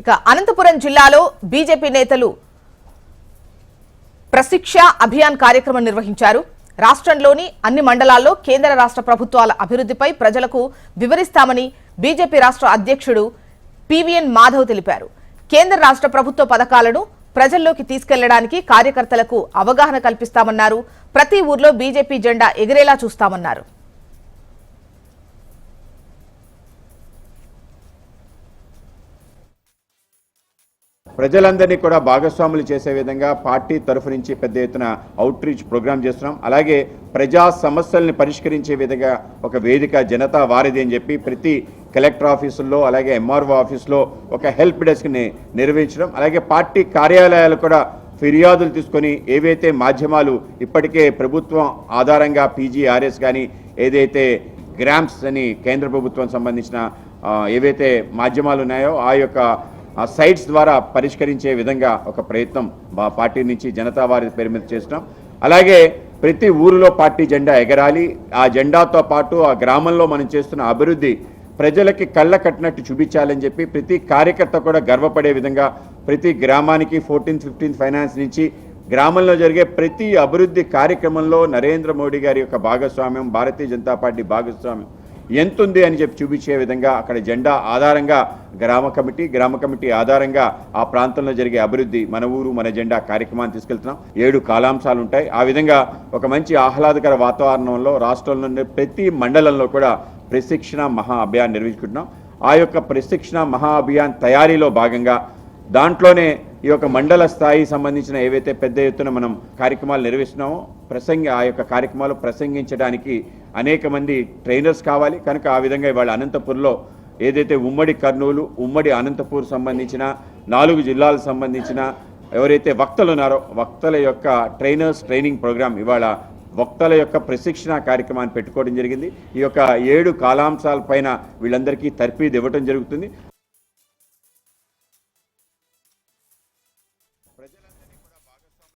ఇక అనంతపురం జిల్లాలో బీజేపీ నేతలు ప్రశిక్ష అభియాన్ కార్యక్రమం నిర్వహించారు. రాష్ట్రంలోని అన్ని మండలాల్లో కేంద్ర రాష్ట్ర ప్రభుత్వాల అభివృద్ధిపై ప్రజలకు వివరిస్తామని బీజేపీ రాష్ట్ర అధ్యక్షుడు పివిఎన్ మాధవ్ తెలిపారు. కేంద్ర రాష్ట్ర ప్రభుత్వ పథకాలను ప్రజల్లోకి తీసుకెళ్లడానికి కార్యకర్తలకు అవగాహన కల్పిస్తామన్నారు. ప్రతి ఊర్లో బీజేపీ జెండా ఎగిరేలా చూస్తామన్నారు. ప్రజలందరినీ కూడా భాగస్వాములు చేసే విధంగా పార్టీ తరఫు నుంచి పెద్ద ఎత్తున అవుట్ రీచ్ ప్రోగ్రాం చేస్తున్నాం. అలాగే ప్రజా సమస్యల్ని పరిష్కరించే విధంగా ఒక వేదిక జనతా వారిది అని చెప్పి ప్రతి కలెక్టర్ ఆఫీసుల్లో అలాగే ఎంఆర్ఓ ఆఫీసులో ఒక హెల్ప్ డెస్క్ని నిర్వహించడం, అలాగే పార్టీ కార్యాలయాలు కూడా ఫిర్యాదులు తీసుకొని ఏవైతే మాధ్యమాలు ఇప్పటికే ప్రభుత్వం ఆధారంగా పీజీఆర్ఎస్ కానీ ఏదైతే గ్రామ్స్ అని కేంద్ర ప్రభుత్వం సంబంధించిన ఏవైతే మాధ్యమాలు ఉన్నాయో ఆ యొక్క సైట్స్ ద్వారా పరిష్కరించే విధంగా ఒక ప్రయత్నం పార్టీ నుంచి జనతా వారి పేరు మీద చేస్తున్నాం. అలాగే ప్రతి ఊరిలో పార్టీ జెండా ఎగరాలి. ఆ జెండాతో పాటు ఆ గ్రామంలో మనం చేస్తున్న అభివృద్ధి ప్రజలకి కళ్ళ కట్టినట్టు చూపించాలని చెప్పి ప్రతి కార్యకర్త కూడా గర్వపడే విధంగా ప్రతి గ్రామానికి 14th, 15th ఫైనాన్స్ నుంచి గ్రామంలో జరిగే ప్రతి అభివృద్ధి కార్యక్రమంలో నరేంద్ర మోడీ గారి యొక్క భాగస్వామ్యం, భారతీయ జనతా పార్టీ భాగస్వామ్యం ఎంతుంది అని చెప్పి చూపించే విధంగా అక్కడ జెండా ఆధారంగా గ్రామ కమిటీ ఆధారంగా ఆ ప్రాంతంలో జరిగే అభివృద్ధి మన ఊరు మన జెండా కార్యక్రమాన్ని తీసుకెళ్తున్నాం. 7 కాలాంశాలు ఉంటాయి. ఆ విధంగా ఒక మంచి ఆహ్లాదకర వాతావరణంలో రాష్ట్రంలోని ప్రతి మండలంలో కూడా ప్రశిక్షణ మహా అభియాన్ నిర్వహించుకుంటున్నాం. ఆ యొక్క ప్రశిక్షణ మహా అభియాన్ తయారీలో భాగంగా దాంట్లోనే ఈ యొక్క మండల స్థాయి సంబంధించిన ఏవైతే పెద్ద ఎత్తున మనం కార్యక్రమాలు నిర్వహిస్తున్నామో ఆ యొక్క కార్యక్రమాలు ప్రసంగించడానికి అనేక మంది ట్రైనర్స్ కావాలి. కనుక ఆ విధంగా ఇవాళ అనంతపూర్లో ఏదైతే ఉమ్మడి కర్నూలు, ఉమ్మడి అనంతపూర్ సంబంధించిన 4 జిల్లాలకు సంబంధించిన ఎవరైతే వక్తలు ఉన్నారో వక్తల యొక్క ట్రైనింగ్ ప్రోగ్రాం ఇవాళ వక్తల యొక్క ప్రశిక్షణ కార్యక్రమాన్ని పెట్టుకోవడం జరిగింది. ఈ యొక్క 7 కాలాంశాల పైన వీళ్ళందరికీ తర్ఫీదు ఇవ్వడం జరుగుతుంది.